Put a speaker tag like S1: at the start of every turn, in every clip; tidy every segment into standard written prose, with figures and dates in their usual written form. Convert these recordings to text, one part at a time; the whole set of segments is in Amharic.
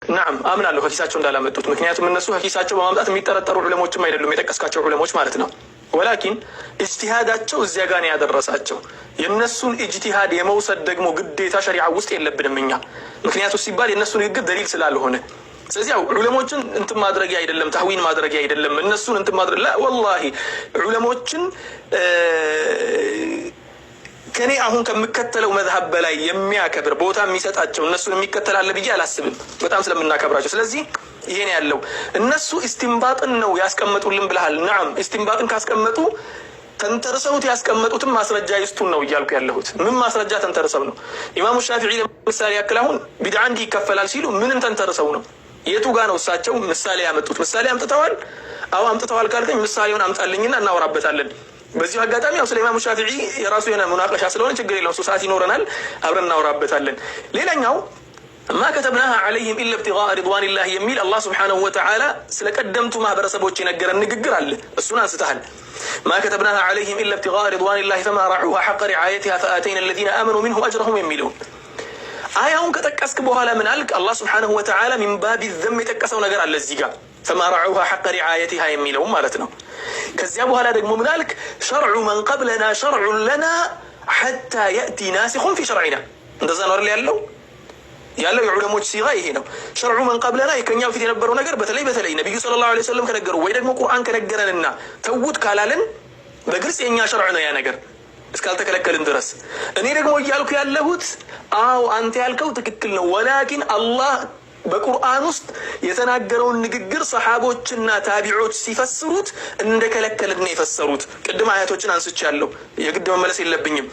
S1: ናም አምናለሁ ከኪሳቸው እንዳላመጡት። ምክንያቱም እነሱ ከኪሳቸው በማምጣት የሚጠረጠሩ ዑለሞችም አይደሉም የጠቀስካቸው ዑለሞች ማለት ነው። ወላኪን ኢጅቲሃዳቸው እዚያ ጋር ነው ያደረሳቸው። የእነሱን ኢጅቲሃድ የመውሰድ ደግሞ ግዴታ ሸሪዓ ውስጥ የለብንም እኛ። ምክንያቱ ሲባል የእነሱ ንግግር ደሊል ስላልሆነ። ስለዚህ ያው ዑለሞችን እንትን ማድረጊያ አይደለም፣ ታህዊን ማድረጊያ አይደለም። እነሱን እንትን ማድረግ ወላሂ ዑለሞችን ከኔ አሁን ከምከተለው መዝሀብ በላይ የሚያከብር ቦታ የሚሰጣቸው እነሱን የሚከተላለ ብዬ አላስብም፣ በጣም ስለምናከብራቸው። ስለዚህ ይሄን ያለው እነሱ ኢስቲንባጥን ነው ያስቀመጡልን ብለሃል። ናም ኢስቲንባጥን ካስቀመጡ ተንተርሰውት ያስቀመጡትን ማስረጃ ይስጡን ነው እያልኩ ያለሁት። ምን ማስረጃ ተንተርሰው ነው? ኢማሙ ሻፊዒ ለምሳሌ ያክል አሁን ቢድዓ እንዲህ ይከፈላል ሲሉ ምንን ተንተርሰው ነው? የቱ ጋ ነው እሳቸው ምሳሌ ያመጡት? ምሳሌ አምጥተዋል? አዎ አምጥተዋል ካልከኝ ምሳሌውን አምጣልኝና እናወራበታለን። በዚሁ አጋጣሚ ያው ስለ ኢማሙ ሻፊዒ የራሱ የሆነ ሙናቀሻ ስለሆነ ችግር የለውም፣ እሱ ሰዓት ይኖረናል፣ አብረን እናወራበታለን። ሌላኛው ማ ከተብናሃ ዐለይሂም ኢላ ኢብቲጋአ ሪድዋኒላህ የሚል አላህ ሱብሓነሁ ወተዓላ ስለ ቀደምቱ ማህበረሰቦች የነገረን ንግግር አለ። እሱን አንስተሃል። ማ ከተብናሃ ዐለይሂም ኢላ ኢብቲጋአ ሪድዋኒላህ ፈማ ረዑሃ ሐቀ ሪዓየቲሃ ፈአተይና አለዚነ አመኑ ሚንሁም አጅረሁም የሚለው አያውን ከጠቀስክ በኋላ ምን አልክ? አላህ ሱብሓነሁ ወተዓላ ሚን ባቢ ዘም የጠቀሰው ነገር አለ እዚህ ጋር ፈማ ረዑሃ ሐቀ ሪዓየቲሃ የሚለው ማለት ነው። ከዚያ በኋላ ደግሞ ምን አልክ? ሸርዑ መን ቀብለና ሸርዑን ለና ሐታ የእቲ ናሲኹን ፊ ሸርዒና። እንደዛ ነው አይደል ያለው የዑለሞች ሲጋ ይሄ ነው። ሸርዑ መን ቀብለና ከኛ በፊት የነበረው ነገር በተለይ ነብዩ ሰለላሁ ዐለይሂ ወሰለም ከነገሩ ወይ ደግሞ ቁርአን ከነገረንና ተውት ካላልን በግልጽ የኛ ሸርዕ ነው ያ ነገር እስካልተከለከልን ድረስ። እኔ ደግሞ እያልኩ ያለሁት አው አንተ ያልከው ትክክል ነው። ወላኪን አላህ በቁርአን ውስጥ የተናገረውን ንግግር ሰሓቦችና ታቢዖች ሲፈስሩት እንደከለከልን ነው የፈሰሩት። ቅድም አያቶችን አንስቻለሁ፣ የግድ መመለስ የለብኝም።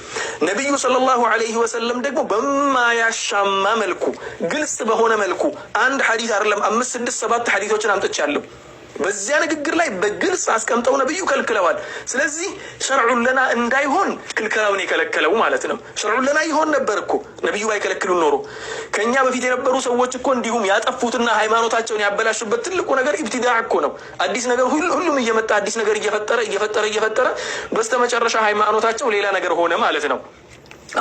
S1: ነቢዩ ሰለላሁ ዐለይሂ ወሰለም ደግሞ በማያሻማ መልኩ ግልጽ በሆነ መልኩ አንድ ሐዲስ አይደለም 5፣ 6፣ 7 ሐዲሶችን አምጥቻለሁ። በዚያ ንግግር ላይ በግልጽ አስቀምጠው ነብዩ ከልክለዋል። ስለዚህ ሸርዑን ለና እንዳይሆን ክልከላውን የከለከለው ማለት ነው። ሸርዑን ለና ይሆን ነበር እኮ ነብዩ ባይከለክሉን ኖሮ። ከኛ በፊት የነበሩ ሰዎች እኮ እንዲሁም ያጠፉትና ሃይማኖታቸውን ያበላሹበት ትልቁ ነገር ኢብቲዳዕ እኮ ነው። አዲስ ነገር ሁሉም እየመጣ አዲስ ነገር እየፈጠረ በስተመጨረሻ ሃይማኖታቸው ሌላ ነገር ሆነ ማለት ነው።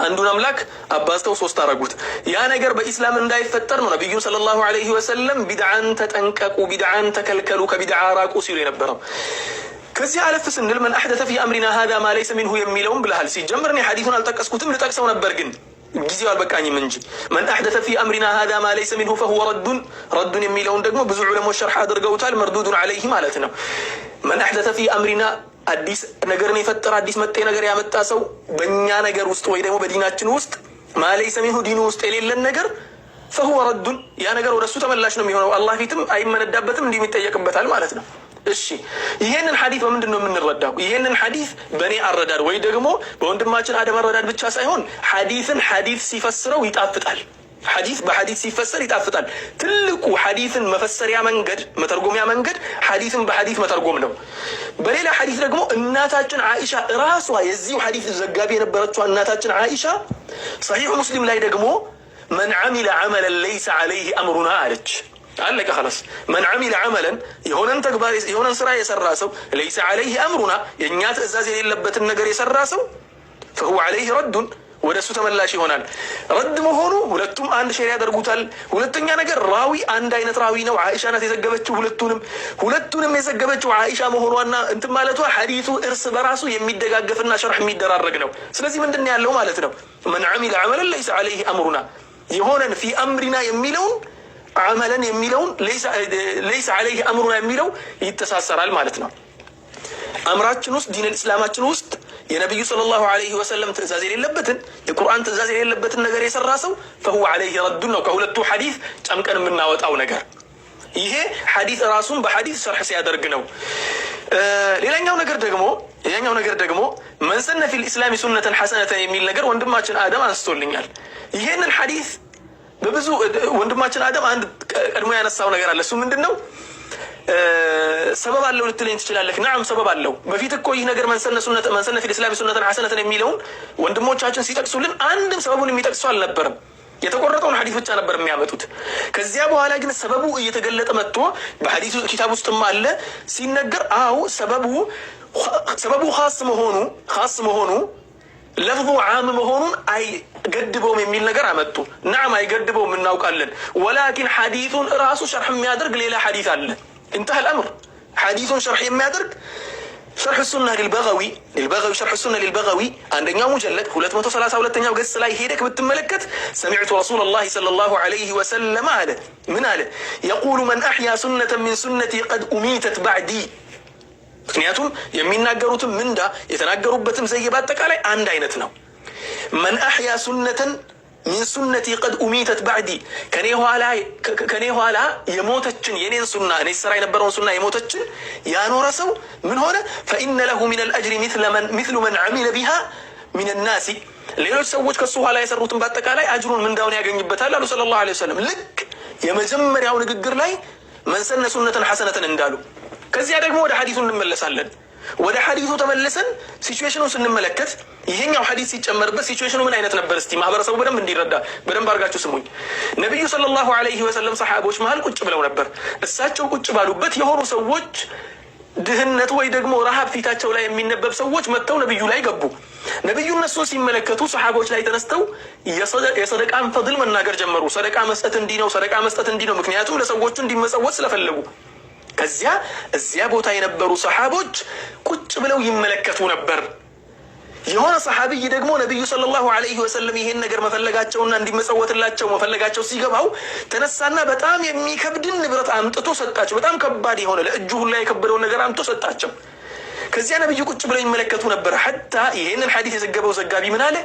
S1: አንዱን አምላክ አባዝተው 3 አረጉት። ያ ነገር በኢስላም እንዳይፈጠር ነው ነብዩ ሰለላሁ ዐለይሂ ወሰለም ቢድዓን ተጠንቀቁ፣ ቢድዓን ተከልከሉ፣ ከቢድዓ ራቁ ሲሉ የነበረው። ከዚህ አለፍ ስንል መን አሕደተ ፊ አምሪና ሃዛ ማ ለይሰ ሚንሁ የሚለውን ብለሃል። ሲጀምር እኔ ሐዲሱን አልጠቀስኩትም፣ ልጠቅሰው ነበር ግን ጊዜው አልበቃኝም እንጂ መን አሕደተ ፊ አምሪና ሃዛ ማ ለይሰ ሚንሁ ፈሁወ ረዱን የሚለውን ደግሞ ብዙ ዑለሞች ሸርሕ አድርገውታል። መርዱዱን ዐለይሂ ማለት ነው። መን አሕደተ ፊ አምሪና አዲስ ነገርን የፈጠረ አዲስ መጤ ነገር ያመጣ ሰው በእኛ ነገር ውስጥ ወይ ደግሞ በዲናችን ውስጥ ማለይሰ ሚንሁ ዲኑ ውስጥ የሌለን ነገር ፈሁወ ረዱን፣ ያ ነገር ወደሱ ተመላሽ ነው የሚሆነው። አላህ ፊትም አይመነዳበትም፣ እንዲህ ይጠየቅበታል ማለት ነው። እሺ ይሄንን ሐዲስ በምንድን ነው የምንረዳው? ይሄንን ሐዲስ በእኔ አረዳድ ወይ ደግሞ በወንድማችን አደም አረዳድ ብቻ ሳይሆን ሐዲስን ሐዲስ ሲፈስረው ይጣፍጣል። ሐዲስ በሐዲስ ሲፈሰር ይጣፍጣል። ትልቁ ሐዲስን መፈሰሪያ መንገድ መተርጎሚያ መንገድ ሐዲስን በሐዲስ መተርጎም ነው። በሌላ ሐዲስ ደግሞ እናታችን ዓኢሻ ራሷ የዚሁ ሐዲስ ዘጋቢ የነበረችው እናታችን ዓኢሻ ሰሒሕ ሙስሊም ላይ ደግሞ መን ዐሚለ ዐመለን ለይሰ ዐለይሂ አምሩና አለች። አለቀ ኸላስ። መን ዐሚለ ዐመለን የሆነን ተግባር የሆነን ስራ የሰራ ሰው ለይሰ ዐለይሂ አምሩና የእኛ ትእዛዝ የሌለበትን ነገር የሰራ ሰው ፈሁወ ዐለይሂ ረዱን ወደ እሱ ተመላሽ ይሆናል። ረድ መሆኑ ሁለቱም አንድ ሼር ያደርጉታል። ሁለተኛ ነገር ራዊ አንድ አይነት ራዊ ነው። ዓኢሻ ናት የዘገበችው ሁለቱንም የዘገበችው ዓኢሻ መሆኗና እንትን ማለቷ ሐዲሱ እርስ በራሱ የሚደጋገፍና ሸርሕ የሚደራረግ ነው። ስለዚህ ምንድን ያለው ማለት ነው? መን ዐሚለ ዐመለን ለይሰ ዐለይሂ አምሩና የሆነን ፊ አምሪና የሚለውን ዐመለን የሚለውን ለይሰ ዐለይሂ አምሩና የሚለው ይተሳሰራል ማለት ነው። አምራችን ውስጥ ዲን እስላማችን ውስጥ የነብዩ ሰለላሁ ዐለይሂ ወሰለም ትእዛዝ የሌለበትን የቁርአን ትእዛዝ የሌለበትን ነገር የሰራ ሰው ፈሁወ ዐለይሂ ረዱን ነው። ከሁለቱ ሐዲስ ጨምቀን የምናወጣው ነገር ይሄ ሐዲስ ራሱን በሐዲስ ሸርሕ ሲያደርግ ነው። ሌላኛው ነገር ደግሞ መን ሰነ ፊል ኢስላሚ ሱነተን ሐሰነተን የሚል ነገር ወንድማችን አደም አንስቶልኛል። ይሄንን ሐዲስ በብዙ ወንድማችን አደም አንድ ቀድሞ ያነሳው ነገር አለ። እሱ ምንድነው? ሰበብ አለው ልትለኝ ትችላለህ። ናም ሰበብ አለው። በፊት እኮ ይህ ነገር መንሰነ ፊል ኢስላሚ ሱነተን ሐሰነተን የሚለውን ወንድሞቻችን ሲጠቅሱልን አንድም ሰበቡን የሚጠቅሱ አልነበረም። የተቆረጠውን ሐዲስ ብቻ ነበር የሚያመጡት። ከዚያ በኋላ ግን ሰበቡ እየተገለጠ መጥቶ በሐዲሱ ኪታብ ውስጥም አለ ሲነገር፣ አው ሰበቡ ኻስ መሆኑ ለፍዙ ዓም መሆኑን አይገድበውም የሚል ነገር አመጡ። ነዓም አይገድበውም እናውቃለን። ወላኪን ሐዲሱን ራሱ ሸርሕ የሚያደርግ ሌላ ሐዲስ አለ። እንተህ አልአምር ሐዲሱን ሸርሕ የሚያደርግ ሸርሕ ሱና ሊልበገዊ ሸርሕ ሱና ሊልበገዊ አንደኛው ሙጀለድ 232ኛው ገጽ ላይ ሄደክ ብትመለከት ሰሚዕቱ ረሱለላሂ ሰለላሁ ዐለይሂ ወሰለም አለ። ምን አለ? የቁሉ መን አሕያ ሱነተን ሚን ሱነቲ ቀድ ኡሚተት ባዕዲ። ምክንያቱም የሚናገሩትም ምንዳ የተናገሩበትም ዘዬ በአጠቃላይ አንድ አይነት ነው። መን አሕያ ሱነተን ሚን ሱነቲ ቀድ ኡሚተት ባዕዲ፣ ከኔ ኋላ የሞተችን የኔን ሱና እኔ ስራ የነበረውን ሱና የሞተችን ያኖረ ሰው ምን ሆነ? ፈኢነ ለሁ ሚነል አጅሪ ሚስሉ መን ዐሚለ ቢሃ ሚነ ናሲ፣ ሌሎች ሰዎች ከሱ ኋላ የሰሩትን በአጠቃላይ አጅሩን ምንዳውን ያገኝበታል አሉ ሰለላሁ ዐለይሂ ወሰለም። ልክ የመጀመሪያው ንግግር ላይ መን ሰነ ሱነተን ሐሰነተን እንዳሉ። ከዚያ ደግሞ ወደ ሐዲሱ እንመለሳለን። ወደ ሐዲሱ ተመለሰን ሲቹዌሽኑን ስንመለከት ይሄኛው ሐዲስ ሲጨመርበት ሲቹዌሽኑ ምን አይነት ነበር? እስቲ ማህበረሰቡ በደንብ እንዲረዳ በደንብ አድርጋችሁ ስሙኝ። ነብዩ ሰለላሁ ዐለይሂ ወሰለም ሰሐቦች መሃል ቁጭ ብለው ነበር። እሳቸው ቁጭ ባሉበት የሆኑ ሰዎች ድህነት ወይ ደግሞ ረሃብ ፊታቸው ላይ የሚነበብ ሰዎች መጥተው ነብዩ ላይ ገቡ። ነብዩ እነሱን ሲመለከቱ ሰሐቦች ላይ ተነስተው የሰደቃን ፈድል መናገር ጀመሩ። ሰደቃ መስጠት እንዲህ ነው፣ ሰደቃ መስጠት እንዲህ ነው። ምክንያቱም ለሰዎቹ እንዲመጸወት ስለፈለጉ። ከዚያ እዚያ ቦታ የነበሩ ሰሐቦች ቁጭ ብለው ይመለከቱ ነበር። የሆነ ሰሐቢይ ደግሞ ነብዩ ሰለላሁ ዐለይሂ ወሰለም ይሄን ነገር መፈለጋቸውና እንዲመጸወትላቸው መፈለጋቸው ሲገባው ተነሳና በጣም የሚከብድን ንብረት አምጥቶ ሰጣቸው። በጣም ከባድ የሆነ ለእጁ ሁላ የከበደውን ነገር አምጥቶ ሰጣቸው። ከዚያ ነብዩ ቁጭ ብለው ይመለከቱ ነበር። ሐታ ይሄንን ሐዲስ የዘገበው ዘጋቢ ምን አለ?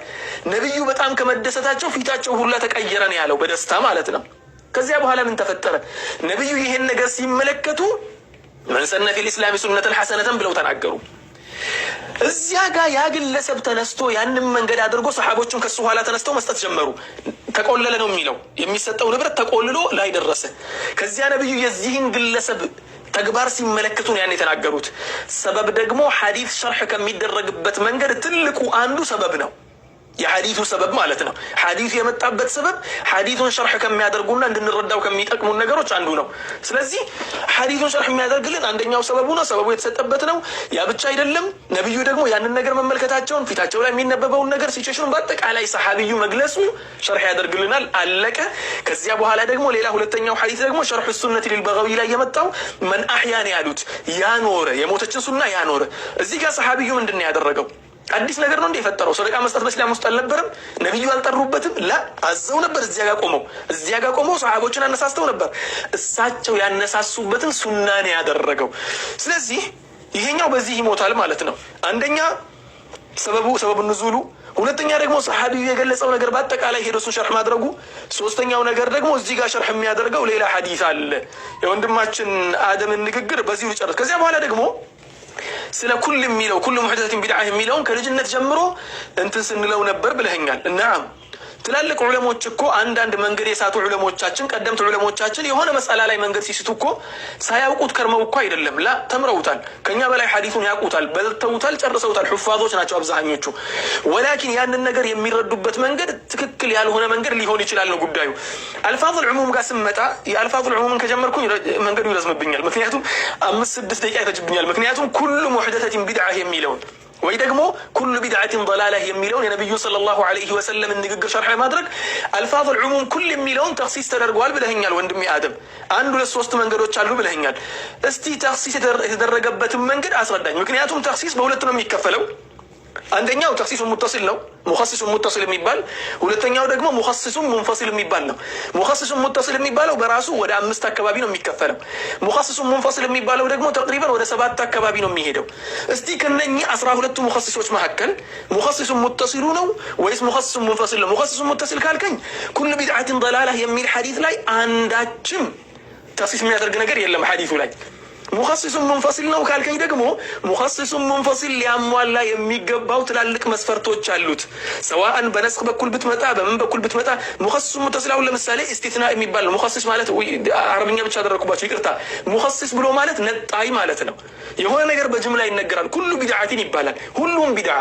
S1: ነብዩ በጣም ከመደሰታቸው ፊታቸው ሁላ ተቀየረ ነው ያለው፣ በደስታ ማለት ነው። ከዚያ በኋላ ምን ተፈጠረ? ነብዩ ይሄን ነገር ሲመለከቱ መን ሰነ ፊል ኢስላሚ ሱነተን ሐሰነተን ብለው ተናገሩ። እዚያ ጋር ያ ግለሰብ ተነስቶ ያንን መንገድ አድርጎ ሰሐቦቹን ከሱ ኋላ ተነስተው መስጠት ጀመሩ። ተቆለለ ነው የሚለው፣ የሚሰጠው ንብረት ተቆልሎ ላይ ደረሰ። ከዚያ ነብዩ የዚህን ግለሰብ ተግባር ሲመለከቱ ነው ያን የተናገሩት። ሰበብ ደግሞ ሐዲስ ሸርሕ ከሚደረግበት መንገድ ትልቁ አንዱ ሰበብ ነው። የሐዲሱ ሰበብ ማለት ነው። ሐዲሱ የመጣበት ሰበብ ሐዲሱን ሸርሕ ከሚያደርጉና እንድንረዳው ከሚጠቅሙን ነገሮች አንዱ ነው። ስለዚህ ሐዲሱን ሸርሕ የሚያደርግልን አንደኛው ሰበቡ ነው። ሰበቡ የተሰጠበት ነው። ያ ብቻ አይደለም። ነብዩ ደግሞ ያንን ነገር መመልከታቸውን፣ ፊታቸው ላይ የሚነበበውን ነገር ሲቹዌሽኑን በአጠቃላይ ሰሐቢዩ መግለጹ ሸርሕ ያደርግልናል። አለቀ። ከዚያ በኋላ ደግሞ ሌላ ሁለተኛው ሐዲስ ደግሞ ሸርሕ ሱነት ሊልበገዊ ላይ የመጣው መን አሕያን ያሉት ያኖረ፣ የሞተችን ሱና ያኖረ። እዚህ ጋር ሰሐቢዩ ምንድን ነው ያደረገው? አዲስ ነገር ነው እንደ የፈጠረው? ሰደቃ መስጠት በእስላም ውስጥ አልነበረም? ነብዩ አልጠሩበትም? ላ አዘው ነበር። እዚያ ጋር ቆመው ሰሃቦችን አነሳስተው ነበር። እሳቸው ያነሳሱበትን ሱና ነው ያደረገው። ስለዚህ ይሄኛው በዚህ ይሞታል ማለት ነው። አንደኛ ሰበቡ ንዙሉ፣ ሁለተኛ ደግሞ ሰሃቢው የገለጸው ነገር በአጠቃላይ ሄዶ እሱ ሸርሕ ማድረጉ፣ ሶስተኛው ነገር ደግሞ እዚህ ጋር ሸርሕ የሚያደርገው ሌላ ሐዲስ አለ። የወንድማችን አደምን ንግግር በዚሁ ጨርስ። ከዚያ በኋላ ደግሞ ስለ ኩል የሚለው ኩሉ ሙሕደሰቲን ቢድዓ የሚለውን ከልጅነት ጀምሮ እንትን ስንለው ነበር ብለኸኛል። እናም ትላልቅ ዑለሞች እኮ አንዳንድ መንገድ የሳቱ ዑለሞቻችን፣ ቀደምት ዑለሞቻችን የሆነ መሳላ ላይ መንገድ ሲስቱ እኮ ሳያውቁት ከርመው እኮ አይደለም። ላ ተምረውታል። ከኛ በላይ ሐዲሱን ያውቁታል፣ በልተውታል፣ ጨርሰውታል። ሑፋዞች ናቸው አብዛኞቹ። ወላኪን ያንን ነገር የሚረዱበት መንገድ ትክክል ያልሆነ መንገድ ሊሆን ይችላል ነው ጉዳዩ። አልፋዙል ዑሙም ጋር ስመጣ የአልፋዙል ዑሙምን ከጀመርኩኝ መንገዱ ይረዝምብኛል። ምክንያቱም 5-6 ደቂቃ ይፈጅብኛል። ምክንያቱም ኩሉ ሙሕደሰቲን ቢድዓ የሚለውን ወይ ደግሞ ኩሉ ቢድዓቲን ضላላህ የሚለውን የነብዩ ሰለላሁ ዐለይሂ ወሰለም ንግግር ሸርሕ ማድረግ አልፋዙል ዑሙም ኩል የሚለውን ተኽሲስ ተደርጓል ብለኸኛል ወንድሜ አደም። 1-2-3 መንገዶች አሉ ብለኸኛል። እስቲ ተኽሲስ የተደረገበትን መንገድ አስረዳኝ። ምክንያቱም ተኽሲስ በሁለት ነው የሚከፈለው። አንደኛው ተኽሲሱ ሙተሲል ነው፣ ሙኸሲሱ ሙተሲል የሚባል። ሁለተኛው ደግሞ ሙኸሲሱ ሙንፈሲል የሚባል ነው። ሙኸሲሱ ሙተሲል የሚባለው በራሱ ወደ 5 አካባቢ ነው የሚከፈለው። ሙኸሲሱ ሙንፈሲል የሚባለው ደግሞ ተቅሪበን ወደ 7 አካባቢ ነው የሚሄደው። እስቲ ከነኚህ 12ቱ ሙኸሲሶች መካከል ሙኸሲሱ ሙተሲሉ ነው ወይስ ሙኸሲሱ ሙንፈሲል ነው? ሙኸሲሱ ሙተሲል ካልከኝ ኩሉ ቢድዓቲን ضላላህ የሚል ሐዲስ ላይ አንዳችም ተኽሲስ የሚያደርግ ነገር የለም ሐዲሱ ላይ። ሙኸሲሱን ሙንፈሲል ነው ካልከኝ ደግሞ ሙኸሲሱን ሙንፈሲል ሊያሟላ የሚገባው ትላልቅ መስፈርቶች አሉት። ሰዋአን በነስኽ በኩል ብትመጣ በምን በኩል ብትመጣ ሙኸሲሱን ሙተሲል አሁን ለምሳሌ ኢስቲትና የሚባል ነው። ሙኸሲስ ማለት አረብኛ ብቻ አደረኩባቸው ይቅርታ። ሙኸሲስ ብሎ ማለት ነጣይ ማለት ነው። የሆነ ነገር በጅምላ ይነገራል። ኩሉ ቢድዓቲን ይባላል፣ ሁሉም ቢድዓ።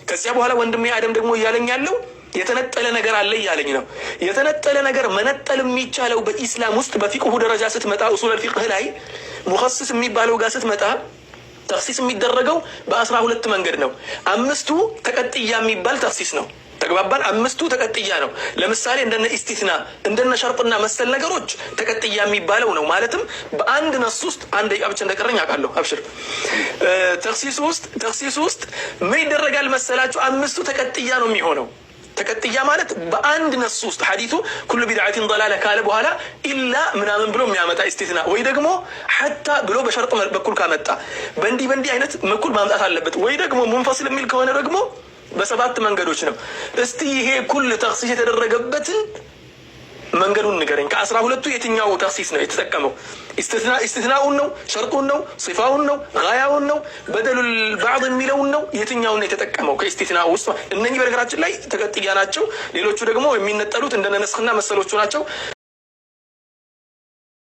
S1: ከዚያ በኋላ ወንድሜ አደም ደግሞ እያለኝ ያለው የተነጠለ ነገር አለ እያለኝ ነው። የተነጠለ ነገር መነጠል የሚቻለው በኢስላም ውስጥ በፊቅሁ ደረጃ ስትመጣ ኡሱል አልፊቅህ ላይ ሙኸሲስ የሚባለው ጋር ስትመጣ ተክሲስ የሚደረገው በ12 መንገድ ነው። 5ቱ ተቀጥያ የሚባል ተክሲስ ነው። ተግባባን። 5ቱ ተቀጥያ ነው። ለምሳሌ እንደነ ኢስቲስና እንደነ ሸርጥና መሰል ነገሮች ተቀጥያ የሚባለው ነው። ማለትም በአንድ ነስ ውስጥ አንድ ደቂቃ ብቻ እንደቀረኝ አውቃለሁ። አብሽር። ተክሲስ ውስጥ ምን ይደረጋል መሰላችሁ? 5ቱ ተቀጥያ ነው የሚሆነው። ተቀጥያ ማለት በአንድ ነስ ውስጥ ሐዲሱ ኩሉ ቢድዓቲን ضላለ ካለ በኋላ ኢላ ምናምን ብሎ የሚያመጣ ኢስቲስና ወይ ደግሞ ሐታ ብሎ በሸርጥ በኩል ካመጣ በእንዲህ አይነት በኩል ማምጣት አለበት። ወይ ደግሞ ሙንፈሲል የሚል ከሆነ ደግሞ በ7 መንገዶች ነው። እስቲ ይሄ ኩል ተክሲስ የተደረገበትን መንገዱን ንገረኝ። ከ12ቱ የትኛው ተክሲስ ነው የተጠቀመው? ኢስቲስናኡን ነው? ሸርጡን ነው? ሲፋውን ነው? ጋያውን ነው? በደሉል ባዕድ የሚለውን ነው? የትኛውን ነው የተጠቀመው ከኢስቲስና ውስጥ? እነኚህ በነገራችን ላይ ተቀጥያ ናቸው። ሌሎቹ ደግሞ የሚነጠሉት እንደነ ነስኽና መሰሎቹ ናቸው።